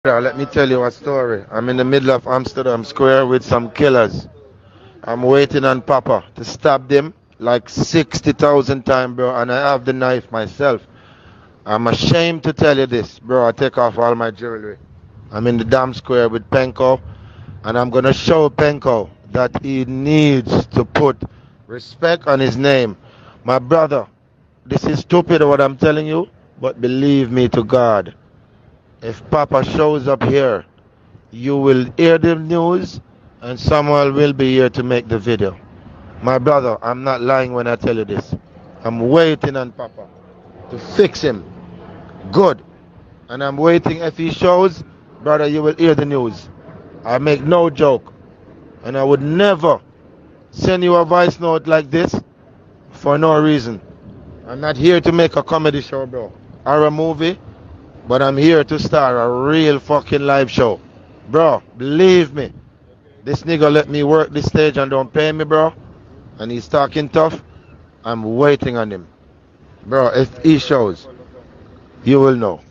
Let me tell you a story. I'm in the middle of Amsterdam Square with some killers. I'm waiting on Papa to stab them like 60,000 times, bro, and I have the knife myself. I'm ashamed to tell you this, bro. I take off all my jewelry. I'm in the damn square with Penko, and I'm gonna show Penko that he needs to put respect on his name. My brother, this is stupid what I'm telling you, but believe me to God, if Papa shows up here, you will hear the news and someone will be here to make the video. My brother, I'm not lying when I tell you this. I'm waiting on Papa to fix him. Good. And I'm waiting if he shows, brother, you will hear the news. I make no joke. And I would never send you a voice note like this for no reason. I'm not here to make a comedy show, bro, or a movie, but I'm here to start a real fucking live show. Bro, believe me, this nigga let me work this stage and don't pay me, bro. And he's talking tough. I'm waiting on him. Bro, if he shows, you will know.